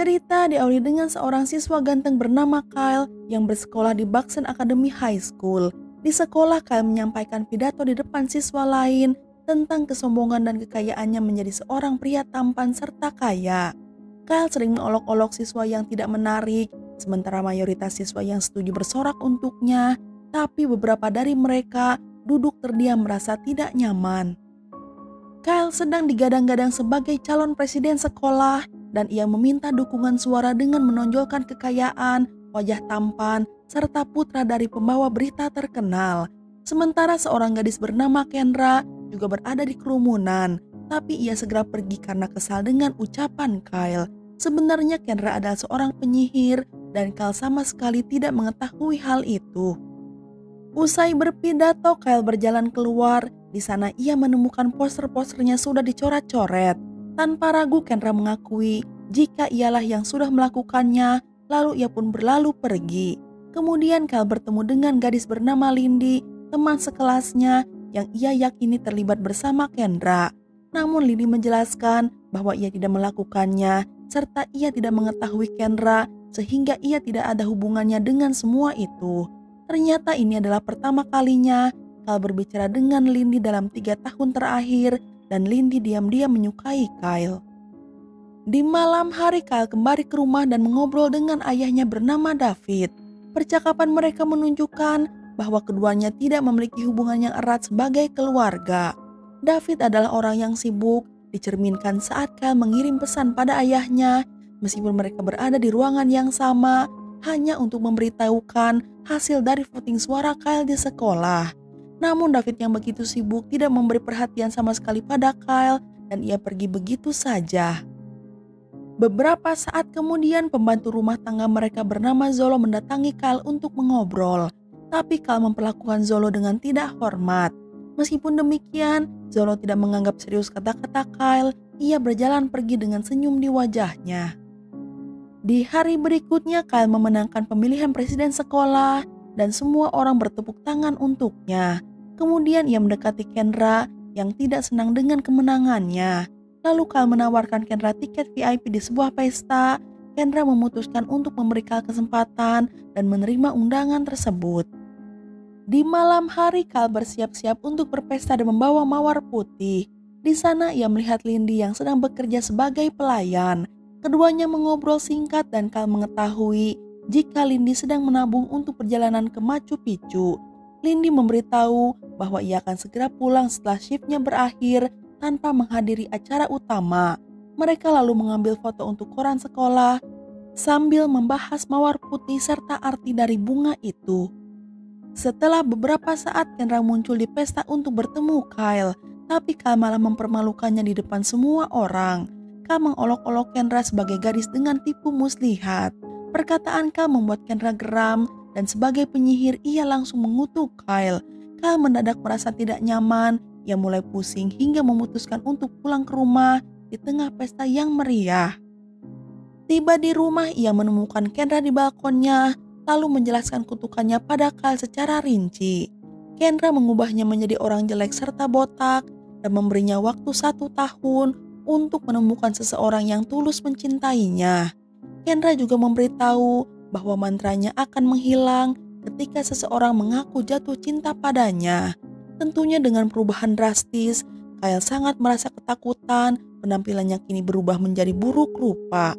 Cerita diawali dengan seorang siswa ganteng bernama Kyle yang bersekolah di Buxton Academy High School. Di sekolah, Kyle menyampaikan pidato di depan siswa lain tentang kesombongan dan kekayaannya menjadi seorang pria tampan serta kaya. Kyle sering mengolok-olok siswa yang tidak menarik, sementara mayoritas siswa yang setuju bersorak untuknya, tapi beberapa dari mereka duduk terdiam merasa tidak nyaman. Kyle sedang digadang-gadang sebagai calon presiden sekolah dan ia meminta dukungan suara dengan menonjolkan kekayaan, wajah tampan, serta putra dari pembawa berita terkenal. Sementara seorang gadis bernama Kendra juga berada di kerumunan, tapi ia segera pergi karena kesal dengan ucapan Kyle. Sebenarnya Kendra adalah seorang penyihir dan Kyle sama sekali tidak mengetahui hal itu. Usai berpidato, Kyle berjalan keluar. Di sana ia menemukan poster-posternya sudah dicoret-coret. Tanpa ragu Kendra mengakui jika ialah yang sudah melakukannya, lalu ia pun berlalu pergi. Kemudian Kyle bertemu dengan gadis bernama Lindy, teman sekelasnya yang ia yakini terlibat bersama Kendra. Namun Lindy menjelaskan bahwa ia tidak melakukannya, serta ia tidak mengetahui Kendra sehingga ia tidak ada hubungannya dengan semua itu. Ternyata ini adalah pertama kalinya Kyle berbicara dengan Lindy dalam 3 tahun terakhir dan Lindy diam-diam menyukai Kyle. Di malam hari Kyle kembali ke rumah dan mengobrol dengan ayahnya bernama David. Percakapan mereka menunjukkan bahwa keduanya tidak memiliki hubungan yang erat sebagai keluarga. David adalah orang yang sibuk, dicerminkan saat Kyle mengirim pesan pada ayahnya meskipun mereka berada di ruangan yang sama hanya untuk memberitahukan hasil dari voting suara Kyle di sekolah. Namun David yang begitu sibuk tidak memberi perhatian sama sekali pada Kyle dan ia pergi begitu saja. Beberapa saat kemudian pembantu rumah tangga mereka bernama Zolo mendatangi Kyle untuk mengobrol. Tapi Kyle memperlakukan Zolo dengan tidak hormat. Meskipun demikian, Zolo tidak menganggap serius kata-kata Kyle. Ia berjalan pergi dengan senyum di wajahnya. Di hari berikutnya Kyle memenangkan pemilihan presiden sekolah dan semua orang bertepuk tangan untuknya. Kemudian ia mendekati Kendra yang tidak senang dengan kemenangannya. Lalu Kyle menawarkan Kendra tiket VIP di sebuah pesta. Kendra memutuskan untuk memberi Kyle kesempatan dan menerima undangan tersebut. Di malam hari Kyle bersiap-siap untuk berpesta dan membawa mawar putih. Di sana ia melihat Lindy yang sedang bekerja sebagai pelayan. Keduanya mengobrol singkat dan Kyle mengetahui jika Lindy sedang menabung untuk perjalanan ke Machu Picchu. Lindy memberitahu bahwa ia akan segera pulang setelah shiftnya berakhir tanpa menghadiri acara utama. Mereka lalu mengambil foto untuk koran sekolah sambil membahas mawar putih serta arti dari bunga itu. Setelah beberapa saat Kendra muncul di pesta untuk bertemu Kyle, tapi Kyle malah mempermalukannya di depan semua orang. Kyle mengolok-olok Kendra sebagai gadis dengan tipu muslihat. Perkataan Kyle membuat Kendra geram dan sebagai penyihir ia langsung mengutuk Kyle. Kyle mendadak merasa tidak nyaman, ia mulai pusing hingga memutuskan untuk pulang ke rumah di tengah pesta yang meriah. Tiba di rumah ia menemukan Kendra di balkonnya, lalu menjelaskan kutukannya pada Kyle secara rinci. Kendra mengubahnya menjadi orang jelek serta botak dan memberinya waktu 1 tahun untuk menemukan seseorang yang tulus mencintainya. Kendra juga memberitahu bahwa mantranya akan menghilang ketika seseorang mengaku jatuh cinta padanya. Tentunya dengan perubahan drastis, Kyle sangat merasa ketakutan, penampilannya kini berubah menjadi buruk rupa.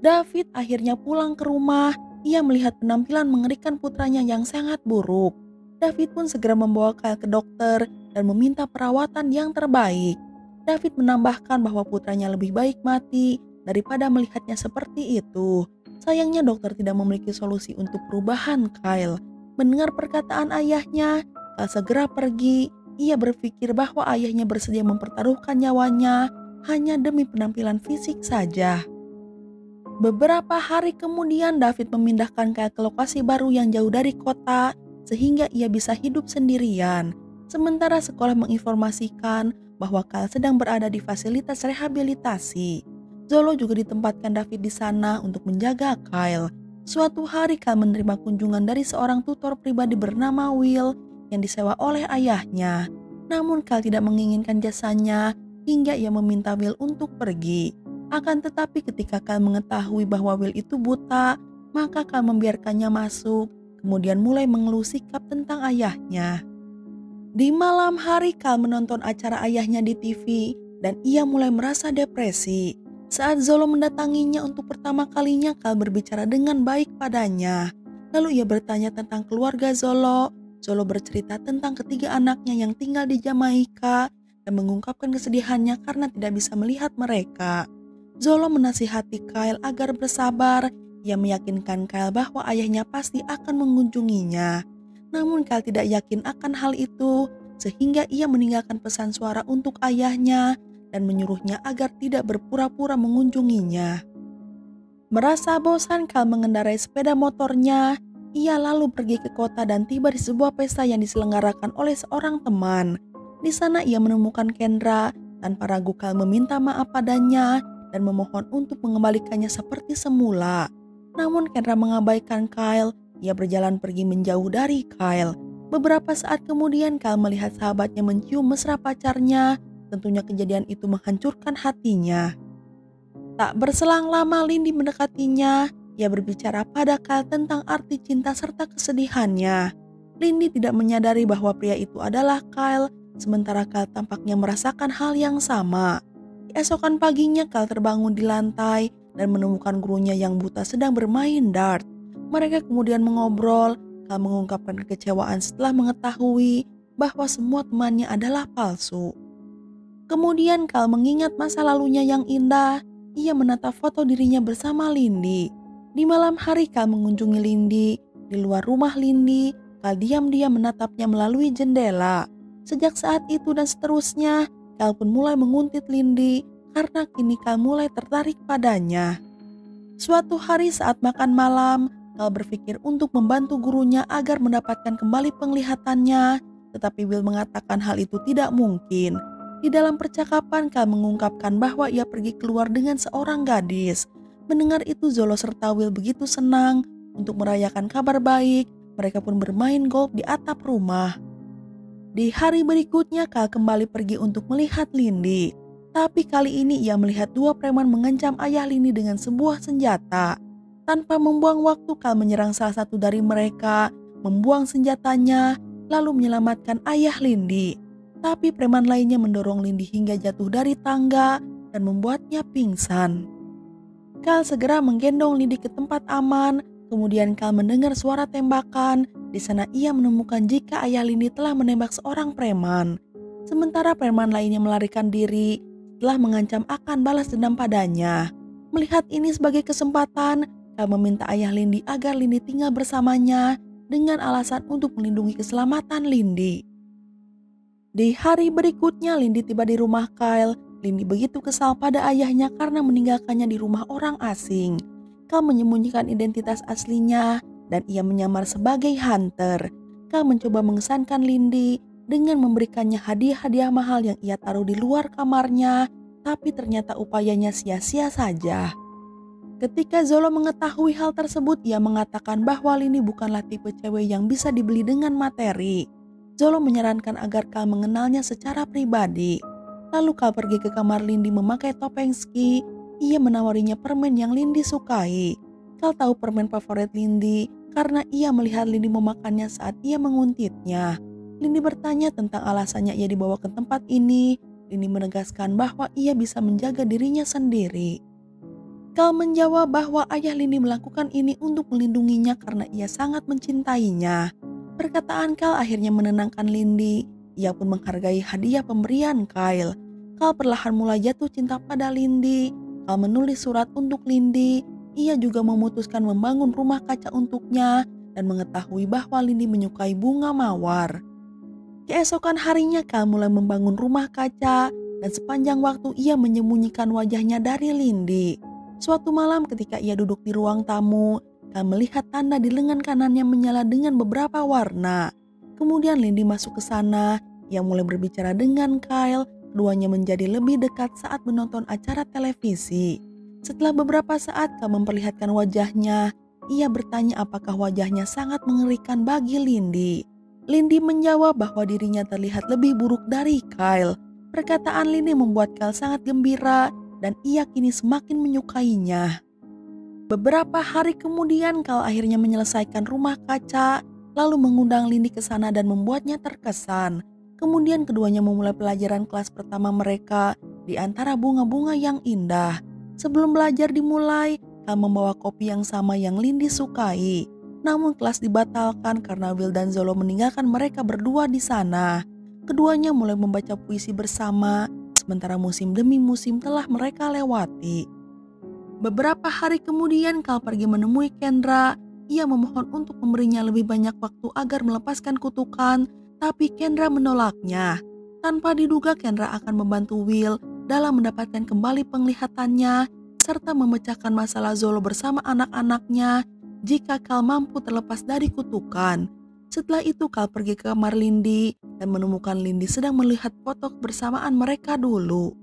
David akhirnya pulang ke rumah, ia melihat penampilan mengerikan putranya yang sangat buruk. David pun segera membawa Kyle ke dokter dan meminta perawatan yang terbaik. David menambahkan bahwa putranya lebih baik mati daripada melihatnya seperti itu. Sayangnya dokter tidak memiliki solusi untuk perubahan Kyle. Mendengar perkataan ayahnya, Kyle segera pergi. Ia berpikir bahwa ayahnya bersedia mempertaruhkan nyawanya hanya demi penampilan fisik saja. Beberapa hari kemudian David memindahkan Kyle ke lokasi baru yang jauh dari kota sehingga ia bisa hidup sendirian. Sementara sekolah menginformasikan bahwa Kyle sedang berada di fasilitas rehabilitasi. Zolo juga ditempatkan David di sana untuk menjaga Kyle. Suatu hari Kyle menerima kunjungan dari seorang tutor pribadi bernama Will yang disewa oleh ayahnya. Namun Kyle tidak menginginkan jasanya hingga ia meminta Will untuk pergi. Akan tetapi ketika Kyle mengetahui bahwa Will itu buta, maka Kyle membiarkannya masuk, kemudian mulai mengeluh sikap tentang ayahnya. Di malam hari Kyle menonton acara ayahnya di TV dan ia mulai merasa depresi. Saat Zolo mendatanginya untuk pertama kalinya, Kyle berbicara dengan baik padanya. Lalu ia bertanya tentang keluarga Zolo. Zolo bercerita tentang ketiga anaknya yang tinggal di Jamaika dan mengungkapkan kesedihannya karena tidak bisa melihat mereka. Zolo menasihati Kyle agar bersabar. Ia meyakinkan Kyle bahwa ayahnya pasti akan mengunjunginya. Namun Kyle tidak yakin akan hal itu, sehingga ia meninggalkan pesan suara untuk ayahnya dan menyuruhnya agar tidak berpura-pura mengunjunginya. Merasa bosan, Kyle mengendarai sepeda motornya. Ia lalu pergi ke kota dan tiba di sebuah pesta yang diselenggarakan oleh seorang teman. Di sana ia menemukan Kendra. Tanpa ragu Kyle meminta maaf padanya dan memohon untuk mengembalikannya seperti semula. Namun Kendra mengabaikan Kyle. Ia berjalan pergi menjauh dari Kyle. Beberapa saat kemudian Kyle melihat sahabatnya mencium mesra pacarnya. Tentunya kejadian itu menghancurkan hatinya. Tak berselang lama Lindy mendekatinya. Ia berbicara pada Kyle tentang arti cinta serta kesedihannya. Lindy tidak menyadari bahwa pria itu adalah Kyle, sementara Kyle tampaknya merasakan hal yang sama. Keesokan paginya Kyle terbangun di lantai dan menemukan gurunya yang buta sedang bermain dart. Mereka kemudian mengobrol. Kyle mengungkapkan kekecewaan setelah mengetahui bahwa semua temannya adalah palsu. Kemudian Kyle mengingat masa lalunya yang indah. Ia menatap foto dirinya bersama Lindy. Di malam hari Kyle mengunjungi Lindy. Di luar rumah Lindy, Kyle diam-diam menatapnya melalui jendela. Sejak saat itu dan seterusnya, Kyle pun mulai menguntit Lindy karena kini Kyle mulai tertarik padanya. Suatu hari saat makan malam, Kyle berpikir untuk membantu gurunya agar mendapatkan kembali penglihatannya, tetapi Will mengatakan hal itu tidak mungkin. Di dalam percakapan, Kyle mengungkapkan bahwa ia pergi keluar dengan seorang gadis. Mendengar itu, Zolo serta Will begitu senang. Untuk merayakan kabar baik, mereka pun bermain golf di atap rumah. Di hari berikutnya, Kyle kembali pergi untuk melihat Lindy. Tapi kali ini ia melihat dua preman mengancam ayah Lindy dengan sebuah senjata. Tanpa membuang waktu, Kyle menyerang salah satu dari mereka, membuang senjatanya, lalu menyelamatkan ayah Lindy. Tapi preman lainnya mendorong Lindy hingga jatuh dari tangga dan membuatnya pingsan. Kyle segera menggendong Lindy ke tempat aman. Kemudian Kyle mendengar suara tembakan. Di sana ia menemukan jika ayah Lindy telah menembak seorang preman. Sementara preman lainnya melarikan diri setelah mengancam akan balas dendam padanya. Melihat ini sebagai kesempatan, Kyle meminta ayah Lindy agar Lindy tinggal bersamanya dengan alasan untuk melindungi keselamatan Lindy. Di hari berikutnya, Lindy tiba di rumah Kyle. Lindy begitu kesal pada ayahnya karena meninggalkannya di rumah orang asing. Kyle menyembunyikan identitas aslinya dan ia menyamar sebagai hunter. Kyle mencoba mengesankan Lindy dengan memberikannya hadiah-hadiah mahal yang ia taruh di luar kamarnya, tapi ternyata upayanya sia-sia saja. Ketika Zolo mengetahui hal tersebut, ia mengatakan bahwa Lindy bukanlah tipe cewek yang bisa dibeli dengan materi. Zolo menyarankan agar Kyle mengenalnya secara pribadi. Lalu Kyle pergi ke kamar Lindy memakai topeng ski. Ia menawarinya permen yang Lindy sukai. Kyle tahu permen favorit Lindy karena ia melihat Lindy memakannya saat ia menguntitnya. Lindy bertanya tentang alasannya ia dibawa ke tempat ini. Lindy menegaskan bahwa ia bisa menjaga dirinya sendiri. Kyle menjawab bahwa ayah Lindy melakukan ini untuk melindunginya karena ia sangat mencintainya. Perkataan Kyle akhirnya menenangkan Lindy. Ia pun menghargai hadiah pemberian Kyle. Kyle perlahan mulai jatuh cinta pada Lindy. Kyle menulis surat untuk Lindy. Ia juga memutuskan membangun rumah kaca untuknya dan mengetahui bahwa Lindy menyukai bunga mawar. Keesokan harinya Kyle mulai membangun rumah kaca dan sepanjang waktu ia menyembunyikan wajahnya dari Lindy. Suatu malam ketika ia duduk di ruang tamu, Kyle melihat tanda di lengan kanannya menyala dengan beberapa warna. Kemudian Lindy masuk ke sana. Ia mulai berbicara dengan Kyle. Keduanya menjadi lebih dekat saat menonton acara televisi. Setelah beberapa saat Kyle memperlihatkan wajahnya. Ia bertanya apakah wajahnya sangat mengerikan bagi Lindy. Lindy menjawab bahwa dirinya terlihat lebih buruk dari Kyle. Perkataan Lindy membuat Kyle sangat gembira. dan ia kini semakin menyukainya. Beberapa hari kemudian Kyle akhirnya menyelesaikan rumah kaca, lalu mengundang Lindy ke sana dan membuatnya terkesan. Kemudian keduanya memulai pelajaran kelas pertama mereka di antara bunga-bunga yang indah. Sebelum belajar dimulai, Kyle membawa kopi yang sama yang Lindy sukai. Namun kelas dibatalkan karena Will dan Zolo meninggalkan mereka berdua di sana. Keduanya mulai membaca puisi bersama, sementara musim demi musim telah mereka lewati. Beberapa hari kemudian Kyle pergi menemui Kendra. Ia memohon untuk memberinya lebih banyak waktu agar melepaskan kutukan, tapi Kendra menolaknya. Tanpa diduga Kendra akan membantu Will dalam mendapatkan kembali penglihatannya, serta memecahkan masalah Zolo bersama anak-anaknya jika Kyle mampu terlepas dari kutukan. Setelah itu Kyle pergi ke kamar Lindy dan menemukan Lindy sedang melihat foto kebersamaan mereka dulu.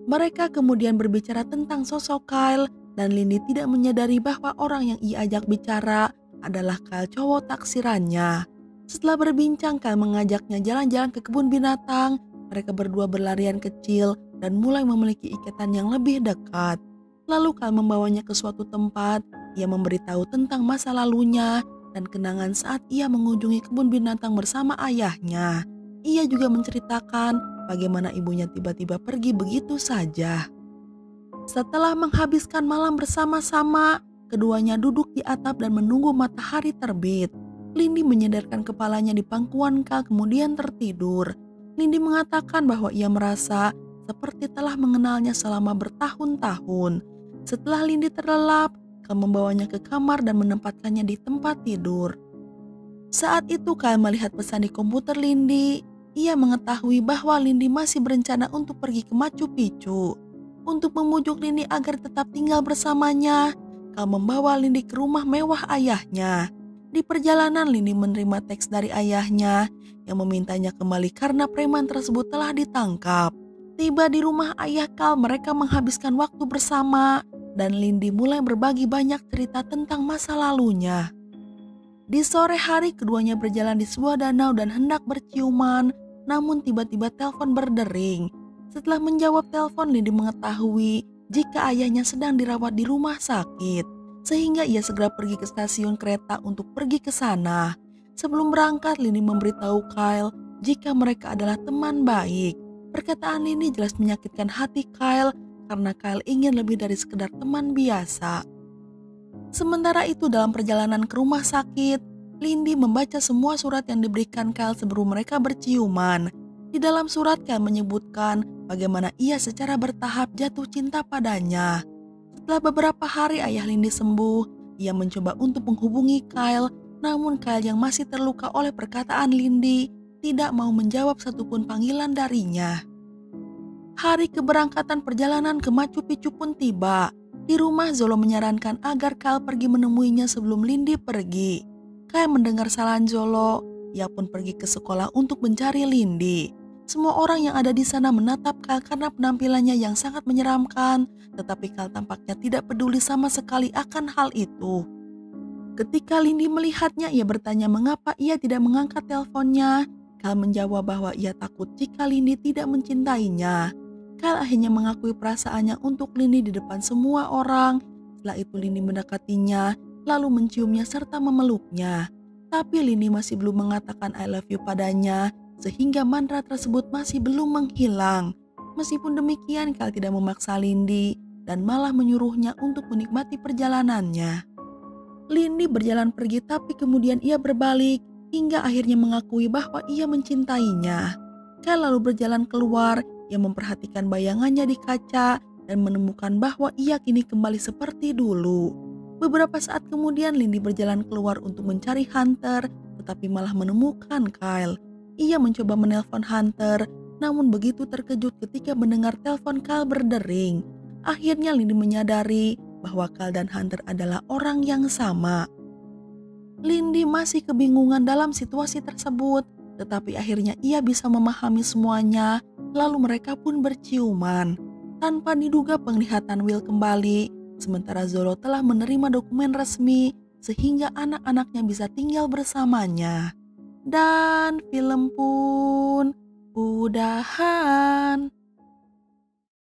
Mereka kemudian berbicara tentang sosok Kyle dan Lindy tidak menyadari bahwa orang yang ia ajak bicara adalah Kyle cowok taksirannya. Setelah berbincang, Kyle mengajaknya jalan-jalan ke kebun binatang. Mereka berdua berlarian kecil dan mulai memiliki ikatan yang lebih dekat. Lalu Kyle membawanya ke suatu tempat. Ia memberitahu tentang masa lalunya dan kenangan saat ia mengunjungi kebun binatang bersama ayahnya. Ia juga menceritakan bagaimana ibunya tiba-tiba pergi begitu saja. Setelah menghabiskan malam bersama-sama, keduanya duduk di atap dan menunggu matahari terbit. Lindy menyandarkan kepalanya di pangkuan Kyle kemudian tertidur. Lindy mengatakan bahwa ia merasa seperti telah mengenalnya selama bertahun-tahun. Setelah Lindy terlelap, Kyle membawanya ke kamar dan menempatkannya di tempat tidur. Saat itu Kyle melihat pesan di komputer Lindy. Ia mengetahui bahwa Lindy masih berencana untuk pergi ke Machu Picchu. Untuk memujuk Lindy agar tetap tinggal bersamanya, Kyle membawa Lindy ke rumah mewah ayahnya. Di perjalanan Lindy menerima teks dari ayahnya yang memintanya kembali karena preman tersebut telah ditangkap. Tiba di rumah ayah Kyle, mereka menghabiskan waktu bersama dan Lindy mulai berbagi banyak cerita tentang masa lalunya. Di sore hari keduanya berjalan di sebuah danau dan hendak berciuman. Namun tiba-tiba telepon berdering. Setelah menjawab telepon, Lindy mengetahui jika ayahnya sedang dirawat di rumah sakit. Sehingga ia segera pergi ke stasiun kereta untuk pergi ke sana. Sebelum berangkat, Lindy memberitahu Kyle jika mereka adalah teman baik. Perkataan Lindy jelas menyakitkan hati Kyle karena Kyle ingin lebih dari sekedar teman biasa. Sementara itu dalam perjalanan ke rumah sakit, Lindy membaca semua surat yang diberikan Kyle sebelum mereka berciuman. Di dalam surat Kyle menyebutkan bagaimana ia secara bertahap jatuh cinta padanya. Setelah beberapa hari ayah Lindy sembuh, ia mencoba untuk menghubungi Kyle, namun Kyle yang masih terluka oleh perkataan Lindy tidak mau menjawab satupun panggilan darinya. Hari keberangkatan perjalanan ke Machu Picchu pun tiba. Di rumah Zolo menyarankan agar Kyle pergi menemuinya sebelum Lindy pergi. Kyle mendengar saran Zolo, ia pun pergi ke sekolah untuk mencari Lindy. Semua orang yang ada di sana menatap Kyle karena penampilannya yang sangat menyeramkan, tetapi Kyle tampaknya tidak peduli sama sekali akan hal itu. Ketika Lindy melihatnya, ia bertanya mengapa ia tidak mengangkat teleponnya. Kyle menjawab bahwa ia takut jika Lindy tidak mencintainya. Kyle akhirnya mengakui perasaannya untuk Lindy di depan semua orang. Setelah itu Lindy mendekatinya, lalu menciumnya serta memeluknya. Tapi Lindy masih belum mengatakan I love you padanya, sehingga mantra tersebut masih belum menghilang. Meskipun demikian, Kyle tidak memaksa Lindy dan malah menyuruhnya untuk menikmati perjalanannya. Lindy berjalan pergi tapi kemudian ia berbalik hingga akhirnya mengakui bahwa ia mencintainya. Kyle lalu berjalan keluar, ia memperhatikan bayangannya di kaca dan menemukan bahwa ia kini kembali seperti dulu. Beberapa saat kemudian Lindy berjalan keluar untuk mencari Hunter, tetapi malah menemukan Kyle. Ia mencoba menelpon Hunter, namun begitu terkejut ketika mendengar telepon Kyle berdering. Akhirnya Lindy menyadari bahwa Kyle dan Hunter adalah orang yang sama. Lindy masih kebingungan dalam situasi tersebut, tetapi akhirnya ia bisa memahami semuanya, lalu mereka pun berciuman. Tanpa diduga penglihatan Will kembali, sementara Zolo telah menerima dokumen resmi sehingga anak-anaknya bisa tinggal bersamanya. Dan film pun udahan.